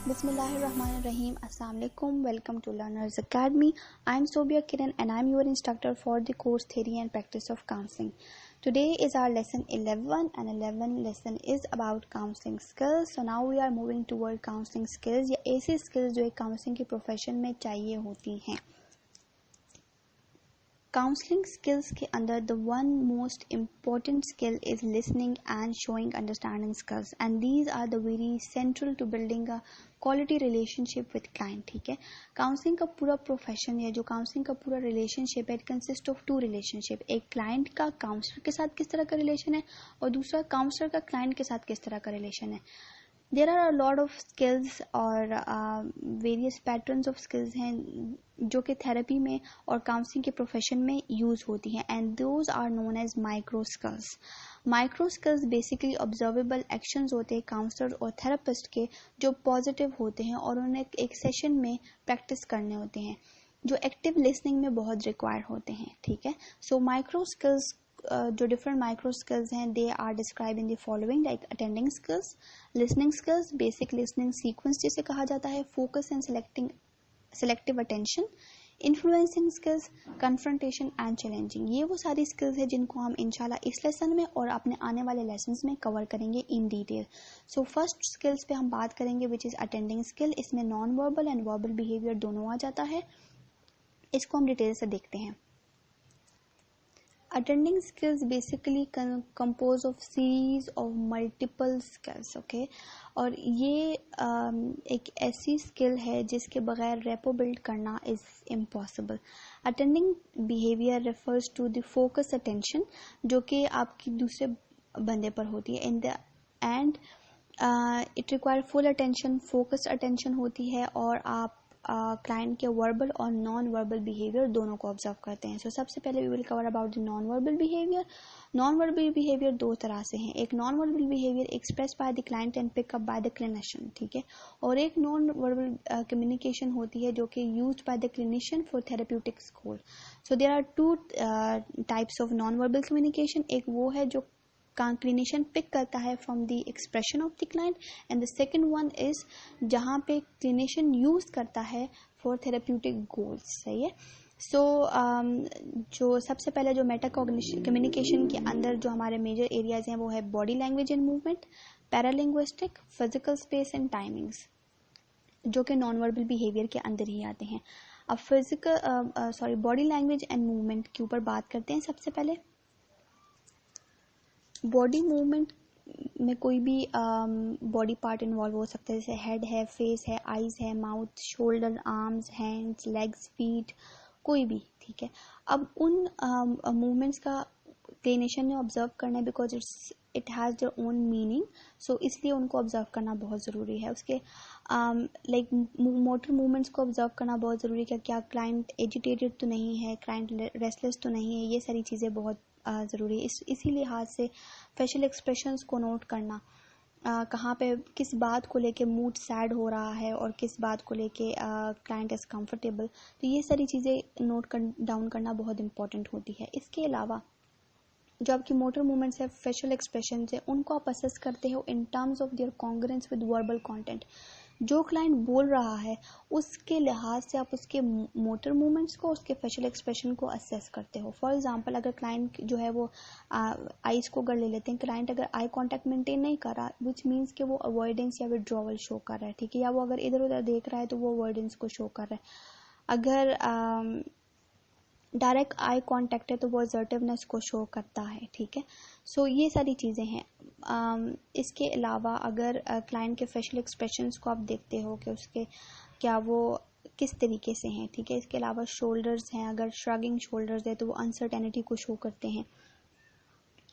Bismillahirrahmanirrahim. Assalamualaikum. Welcome to Learners Academy. I am Sobia Kiran and I am your instructor for the course Theory and Practice of Counseling. Today is our lesson 11 and 11 lesson is about counseling skills. So now we are moving toward counseling skills या ऐसी skills जो एक counseling की profession में चाहिए होती हैं. Counselling skills के अंदर the one most important skill is listening and showing understanding skills and these are the very central to building a quality relationship with client. ठीक है, काउंसलिंग का पूरा प्रोफेशन या जो काउंसलिंग का पूरा रिलेशनशिप है it consist of two relationship. एक क्लाइंट का काउंसलर के साथ किस तरह का रिलेशन है और दूसरा काउंसलर का क्लाइंट के साथ किस तरह का रिलेशन है. There are a lot of skills और वेरियस पैटर्न्स ऑफ स्किल्स हैं जो कि थेरेपी में और काउंसलिंग के प्रोफेशन में यूज होती हैं and those are known as micro skills. Micro skills basically observable actions होते हैं काउंसलर और थेरेपिस्ट के जो पॉजिटिव होते हैं और उन्हें एक सेशन में प्रैक्टिस करने होते हैं जो एक्टिव लिसनिंग में बहुत रिक्वायर होते हैं. ठीक है, सो माइक्रो स्किल्स जो डिफरेंट माइक्रो स्किल्स हैं they are describe in the following like attending skills, listening skills, basic listening sequence जिसे कहा जाता है, focus and selective attention, influencing skills, confrontation and challenging. ये वो सारी स्किल्स हैं जिनको हम इंशाल्लाह इस लेसन में और अपने आने वाले लेसन्स में कवर करेंगे in detail. So first skills पे हम बात करेंगे विच इज अटेंडिंग स्किल. इसमें non verbal and verbal behaviour दोनों आ जाता है. इसको हम डिटेल से देखते हैं. Attending skills basically compose of series of multiple skills. Okay, और ये एक ऐसी स्किल है जिसके बगैर रेपो बिल्ड करना is impossible. Attending behaviour refers to the focus attention जो कि आपकी दूसरे बंदे पर होती है. In the end it require full attention, focus attention होती है और आप क्लाइंट के वर्बल और नॉन वर्बल बिहेवियर दोनों को ऑब्जर्व करते हैं. सो सबसे पहले we will cover about the non verbal behaviour. Non verbal behaviour दो तरह से हैं. एक non verbal behaviour express by the client and pick up by the clinician. ठीक है, और एक नॉन वर्बल कम्युनिकेशन होती है जो कि used by the clinician for therapeutic goal. So there are two types of non verbal communication. एक वो है जो क्लिनिशियन पिक करता है from the expression of the client and the second one is जहाँ पे क्लिनिशियन यूज करता है फॉर थेरेप्यूटिक गोल्स. सही है. सो जो सबसे पहले जो मेटा कम्युनिकेशन के अंदर जो हमारे मेजर एरियाज हैं वो है body language and movement, paralinguistic, physical space and timings जो कि नॉन वर्बल बिहेवियर के अंदर ही आते हैं. अब बॉडी लैंग्वेज एंड मूवमेंट के ऊपर बात करते हैं. सबसे पहले बॉडी मूवमेंट में कोई भी बॉडी पार्ट इन्वॉल्व हो सकता है जैसे हेड है, फेस है, आईज है, mouth, shoulder, arms, hands, legs, feet, कोई भी. ठीक है, अब उन मूवमेंट्स का क्लिनिशियन ने ऑब्जर्व करना है because it has their own meaning. So इसलिए उनको ऑब्जर्व करना बहुत ज़रूरी है. उसके लाइक मोटर मूवमेंट्स को ऑब्जर्व करना बहुत ज़रूरी है. क्या क्लाइंट एजिटेटेड तो नहीं है, क्लाइंट रेस्टलेस तो नहीं है, ये सारी चीज़ें बहुत ज़रूरी है. इसी लिहाज से फेशियल एक्सप्रेशंस को नोट करना, कहाँ पे किस बात को लेके मूड सैड हो रहा है और किस बात को लेके क्लाइंट इज़ कंफर्टेबल, तो ये सारी चीज़ें नोट डाउन करना बहुत इंपॉर्टेंट होती है. इसके अलावा जो आपकी मोटर मूवमेंट्स है, फेशियल एक्सप्रेशन है, उनको आप असेस करते हो in terms of their congruence with verbal content. जो क्लाइंट बोल रहा है उसके लिहाज से आप उसके मोटर मूवमेंट्स को, उसके फेशियल एक्सप्रेशन को असेस करते हो. फॉर एग्जांपल अगर क्लाइंट जो है वो आईज को अगर ले लेते हैं, क्लाइंट अगर आई कांटेक्ट मेंटेन नहीं कर रहा विच मीन्स कि वो अवॉइडेंस या विड्रॉवल शो कर रहा है. ठीक है, या वो अगर इधर उधर देख रहा है तो वो अवॉइडेंस को शो कर रहा है. अगर डायरेक्ट आई कांटेक्ट है तो वो असर्टिवनेस को शो करता है. ठीक है, सो ये सारी चीज़ें हैं. इसके अलावा अगर क्लाइंट के फेशियल एक्सप्रेशंस को आप देखते हो कि उसके क्या वो किस तरीके से हैं. ठीक है, इसके अलावा शोल्डर्स हैं, अगर श्रगिंग शोल्डर्स है तो वो अनसर्टेनिटी को शो करते हैं.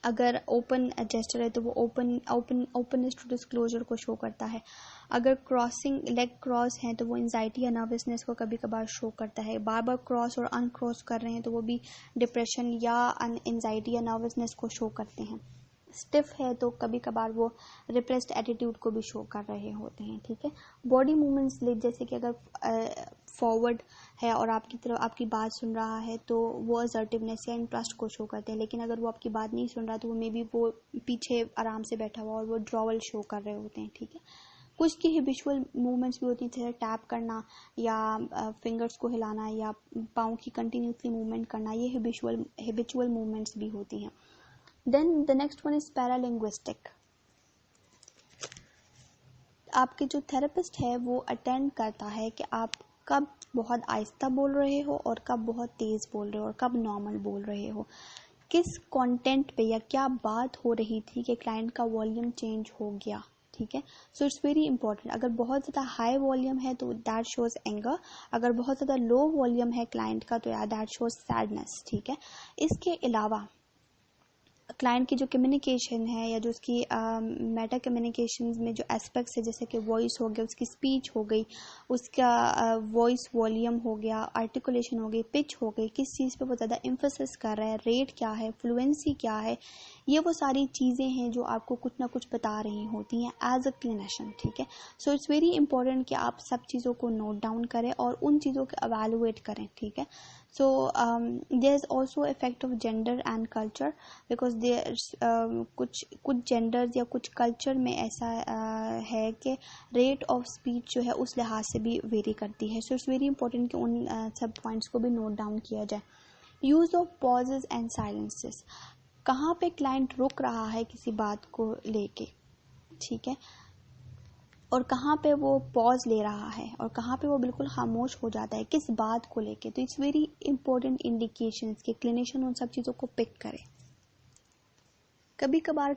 अगर ओपन जेस्चर है तो वो ओपननेस टू डिस्क्लोजर को शो करता है. अगर क्रॉसिंग लेग क्रॉस है तो वो एंजाइटी या नर्वसनेस को कभी कभार शो करता है. बार बार क्रॉस और अनक्रॉस कर रहे हैं तो वो भी डिप्रेशन या एंजाइटी या नर्वसनेस को शो करते हैं. स्टिफ है तो कभी कभार वो रिप्रेस्ड एटीट्यूड को भी शो कर रहे होते हैं. ठीक है, बॉडी मूवमेंट्स जैसे कि अगर फॉरवर्ड है और आपकी तरफ आपकी बात सुन रहा है तो वो असर्टिवनेस या इंटरेस्ट को शो करते हैं. लेकिन अगर वो आपकी बात नहीं सुन रहा तो वो मे बी वो पीछे आराम से बैठा हुआ और वो ड्रॉवल शो कर रहे होते हैं. ठीक है, कुछ की हिबिचुअल मूवमेंट्स भी होती हैं, जैसे टैप करना या फिंगर्स को हिलाना या पाँव की कंटिन्यूसली मूवमेंट करना, ये हिबिचुअल मूवमेंट्स भी होती हैं. Then the next one is paralinguistic. आपके जो थेरेपिस्ट है वो अटेंड करता है कि आप कब बहुत आहिस्ता बोल रहे हो और कब बहुत तेज़ बोल रहे हो और कब नॉर्मल बोल रहे हो, किस कंटेंट पे या क्या बात हो रही थी कि क्लाइंट का वॉल्यूम चेंज हो गया. ठीक है, सो इट्स वेरी इंपॉर्टेंट. अगर बहुत ज़्यादा हाई वॉल्यूम है तो दैट शोज एंगर, अगर बहुत ज़्यादा लो वॉल्यूम है क्लाइंट का तो या दैट शोज सैडनेस. ठीक है, इसके अलावा क्लाइंट की जो कम्युनिकेशन है या जो उसकी मेटा कम्युनिकेशन में जो एस्पेक्ट्स है, जैसे कि वॉइस हो गया, उसकी स्पीच हो गई, उसका वॉइस वॉल्यूम हो गया, आर्टिकुलेशन हो गई, पिच हो गई, किस चीज़ पे वो ज़्यादा एम्फोसिस कर रहा है, रेट क्या है, फ्लुएंसी क्या है, ये वो सारी चीज़ें हैं जो आपको कुछ ना कुछ बता रही होती हैं एज अ क्लिनिशियन. ठीक है, सो इट्स वेरी इंपॉर्टेंट कि आप सब चीज़ों को नोट डाउन करें और उन चीज़ों को एवेलुएट करें. ठीक है, so there is also effect of gender and culture because कुछ genders या कुछ culture में ऐसा है कि rate of speech जो है उस लिहाज से भी वेरी करती है. so it's very important कि उन सब पॉइंट्स को भी नोट डाउन किया जाए. Use of pauses and silences, कहाँ पे क्लाइंट रुक रहा है किसी बात को लेके. ठीक है, और कहाँ पे वो पॉज ले रहा है और कहाँ पे वो बिल्कुल खामोश हो जाता है किस बात को लेके. तो इट्स वेरी इंपॉर्टेंट इंडिकेशंस कि क्लिनिशियन उन सब चीज़ों को पिक करे. कभी कभार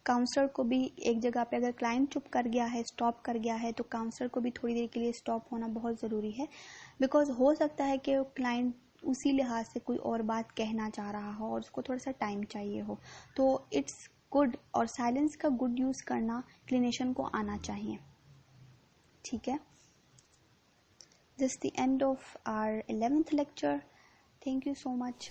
काउंसलर को भी एक जगह पे अगर क्लाइंट चुप कर गया है, स्टॉप कर गया है, तो काउंसलर को भी थोड़ी देर के लिए स्टॉप होना बहुत ज़रूरी है. बिकॉज हो सकता है कि क्लाइंट उसी लिहाज से कोई और बात कहना चाह रहा हो और उसको थोड़ा सा टाइम चाहिए हो. तो इट्स गुड, और साइलेंस का गुड यूज़ करना क्लिनिशियन को आना चाहिए. ठीक है, this is the end of our 11th lecture. Thank you so much.